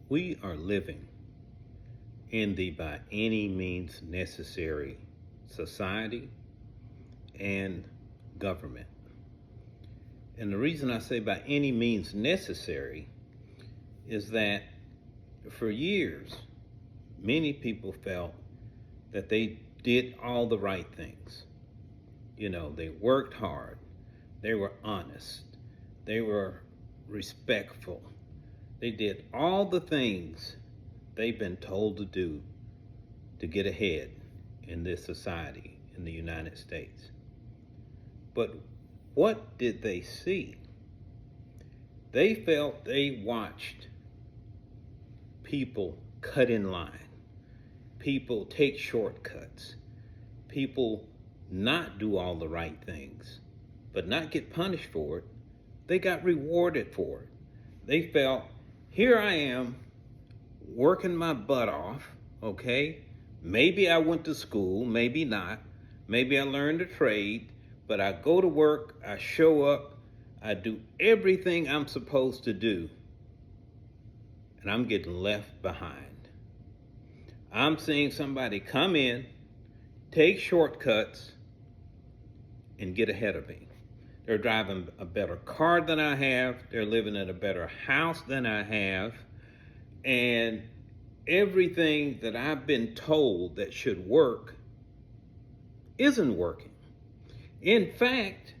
We are living in the by any means necessary society and government. And the reason I say by any means necessary is that for years, many people felt that they did all the right things. You know, they worked hard, they were honest, they were respectful, they did all the things they've been told to do to get ahead in this society in the United States. But what did they see? They felt they watched people cut in line, people take shortcuts, people not do all the right things, but not get punished for it. They got rewarded for it. They felt, here I am working my butt off, okay? Maybe I went to school, maybe not. Maybe I learned a trade, but I go to work, I show up, I do everything I'm supposed to do, and I'm getting left behind. I'm seeing somebody come in, take shortcuts, and get ahead of me. They're driving a better car than I have, they're living in a better house than I have, and everything that I've been told that should work isn't working. In fact,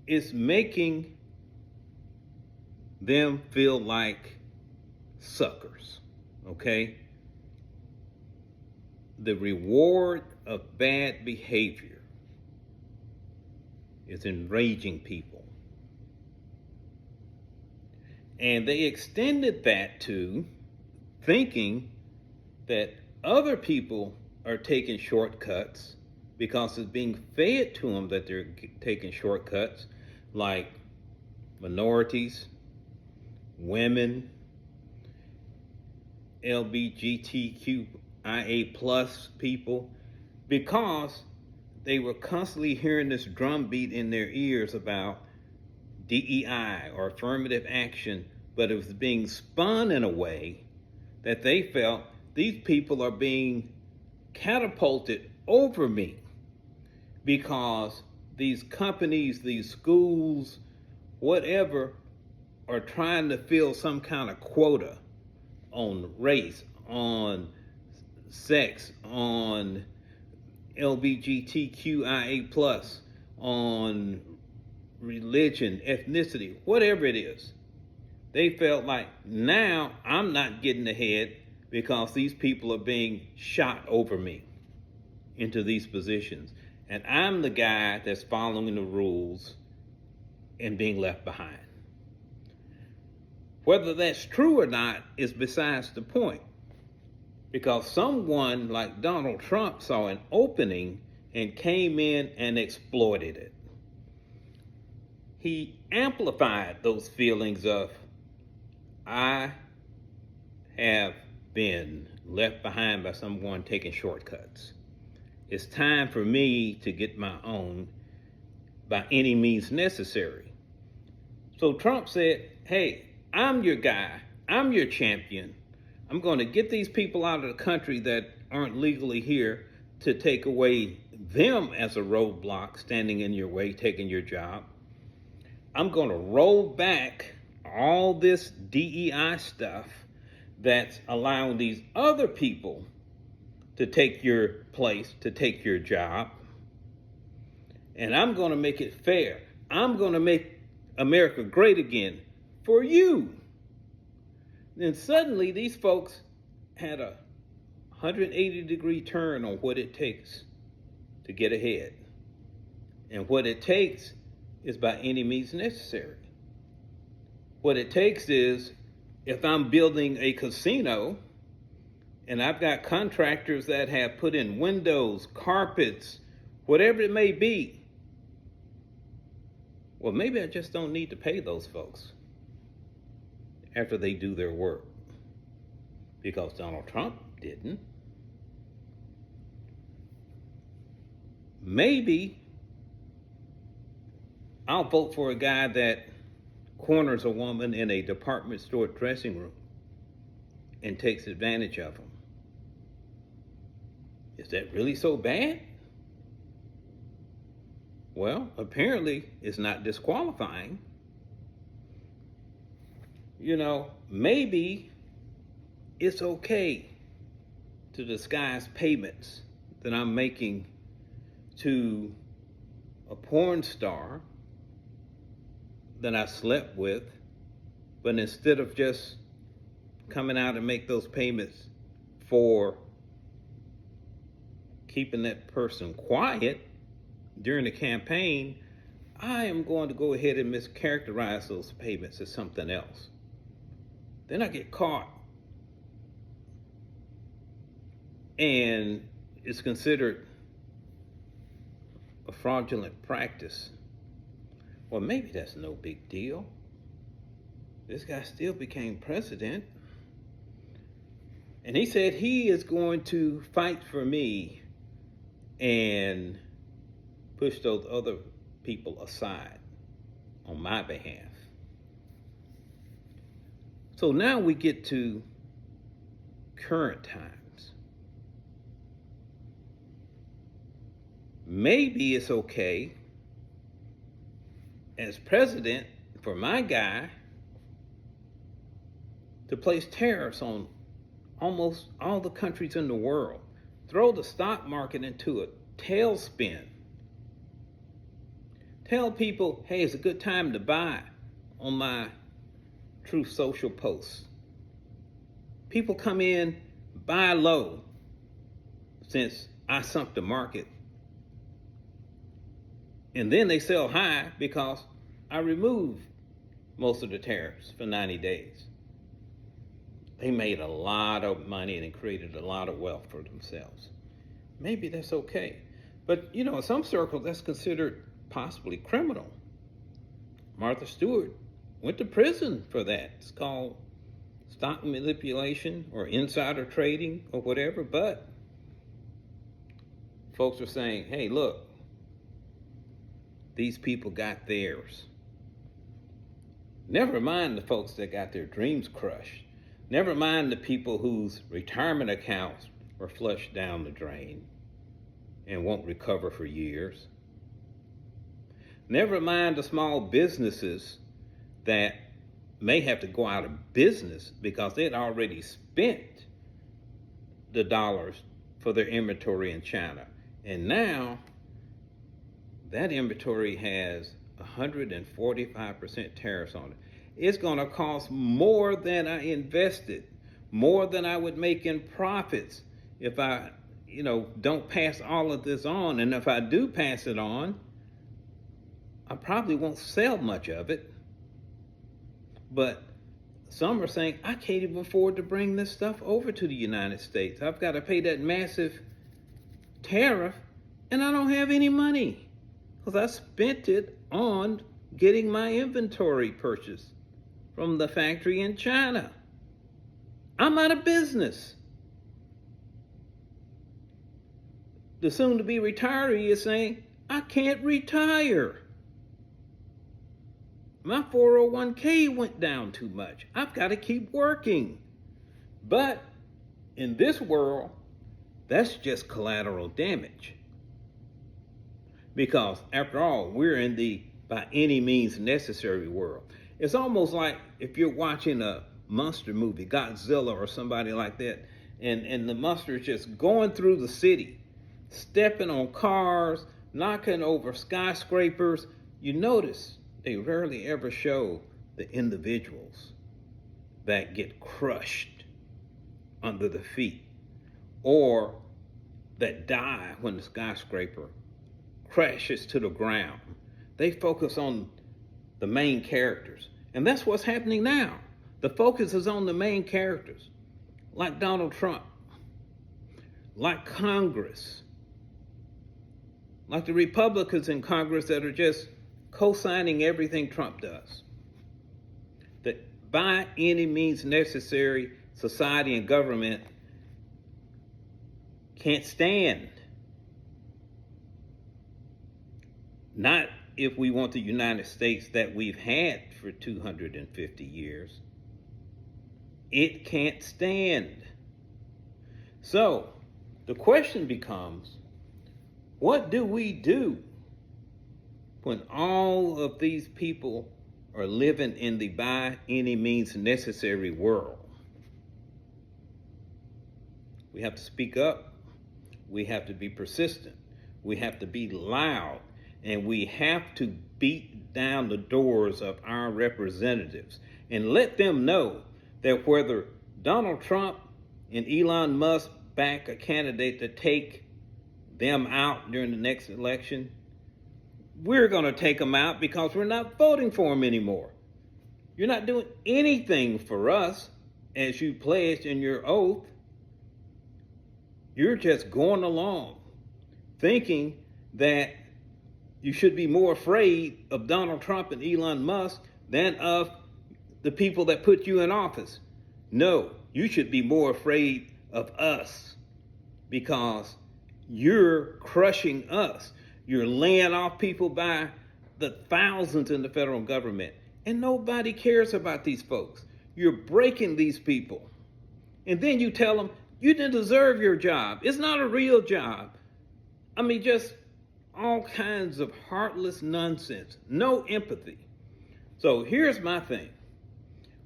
it's making them feel like suckers, okay? The reward of bad behavior is enraging people. And they extended that to thinking that other people are taking shortcuts because it's being fed to them that they're taking shortcuts, like minorities, women, LGBTQIA plus people, because they were constantly hearing this drumbeat in their ears about DEI or affirmative action, but it was being spun in a way that they felt these people are being catapulted over me because these companies, these schools, whatever, are trying to fill some kind of quota on race, on sex, on LGBTQIA plus, on religion, ethnicity, whatever it is. They felt like now I'm not getting ahead because these people are being shot over me into these positions. And I'm the guy that's following the rules and being left behind. Whether that's true or not is besides the point, because someone like Donald Trump saw an opening and came in and exploited it. He amplified those feelings of, I have been left behind by someone taking shortcuts. It's time for me to get my own by any means necessary. So Trump said, hey, I'm your guy. I'm your champion. I'm going to get these people out of the country that aren't legally here to take away them as a roadblock standing in your way, taking your job. I'm going to roll back all this DEI stuff that's allowing these other people to take your place, to take your job. And I'm going to make it fair. I'm going to make America great again for you. Then suddenly these folks had a 180-degree turn on what it takes to get ahead. And what it takes is by any means necessary. What it takes is, if I'm building a casino and I've got contractors that have put in windows, carpets, whatever it may be, well, maybe I just don't need to pay those folks after they do their work, because Donald Trump didn't. Maybe I'll vote for a guy that corners a woman in a department store dressing room and takes advantage of them. Is that really so bad? Well, apparently it's not disqualifying. Maybe it's okay to disguise payments that I'm making to a porn star that I slept with, but instead of just coming out and make those payments for keeping that person quiet during the campaign, I am going to go ahead and mischaracterize those payments as something else. Then I get caught, and it's considered a fraudulent practice. Well, maybe that's no big deal. This guy still became president, and he said he is going to fight for me and push those other people aside on my behalf. So now we get to current times. Maybe it's okay as president for my guy to place tariffs on almost all the countries in the world, throw the stock market into a tailspin, tell people, hey, it's a good time to buy on my Truth Social posts. People come in, buy low, since I sunk the market. And then they sell high because I removed most of the tariffs for 90 days. They made a lot of money and created a lot of wealth for themselves. Maybe that's okay. But, in some circles, that's considered possibly criminal. Martha Stewart went to prison for that. It's called stock manipulation or insider trading or whatever. But folks are saying, hey, look, these people got theirs. Never mind the folks that got their dreams crushed. Never mind the people whose retirement accounts were flushed down the drain and won't recover for years. Never mind the small businesses that may have to go out of business because they'd already spent the dollars for their inventory in China. And now that inventory has 145% tariffs on it. It's going to cost more than I invested, more than I would make in profits if I, don't pass all of this on. And if I do pass it on, I probably won't sell much of it. But some are saying, I can't even afford to bring this stuff over to the United States. I've got to pay that massive tariff, and I don't have any money because I spent it on getting my inventory purchased from the factory in China. I'm out of business. The soon-to-be retiree is saying, I can't retire. My 401k went down too much. I've got to keep working. But in this world, that's just collateral damage. Because after all, we're in the by any means necessary world. It's almost like if you're watching a monster movie, Godzilla or somebody like that, and the monster is just going through the city, stepping on cars, knocking over skyscrapers. You notice they rarely ever show the individuals that get crushed under the feet or that die when the skyscraper crashes to the ground. They focus on the main characters. And that's what's happening now. The focus is on the main characters, like Donald Trump, like Congress, like the Republicans in Congress that are just co-signing everything Trump does. That by any means necessary, society and government can't stand. Not if we want the United States that we've had for 250 years. It can't stand. So the question becomes, what do we do when all of these people are living in the by any means necessary world? We have to speak up. We have to be persistent. We have to be loud. And we have to beat down the doors of our representatives and let them know that whether Donald Trump and Elon Musk back a candidate to take them out during the next election, we're going to take them out because we're not voting for them anymore. You're not doing anything for us as you pledged in your oath. You're just going along thinking that you should be more afraid of Donald Trump and Elon Musk than of the people that put you in office. No, you should be more afraid of us because you're crushing us. You're laying off people by the thousands in the federal government, and nobody cares about these folks. You're breaking these people. And then you tell them, you didn't deserve your job. It's not a real job. I mean, just all kinds of heartless nonsense. No empathy. So here's my thing.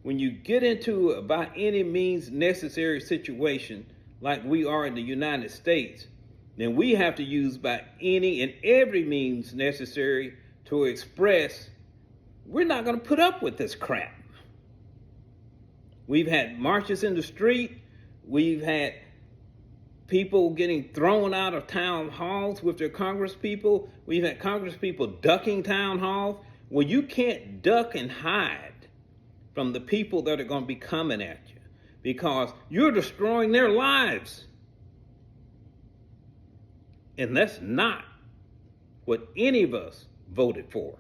When you get into a by any means necessary situation like we are in the United States, then we have to use by any and every means necessary to express we're not going to put up with this crap. We've had marches in the street. We've had people getting thrown out of town halls with their congresspeople. We've had congresspeople ducking town halls. Well, you can't duck and hide from the people that are going to be coming at you because you're destroying their lives. And that's not what any of us voted for.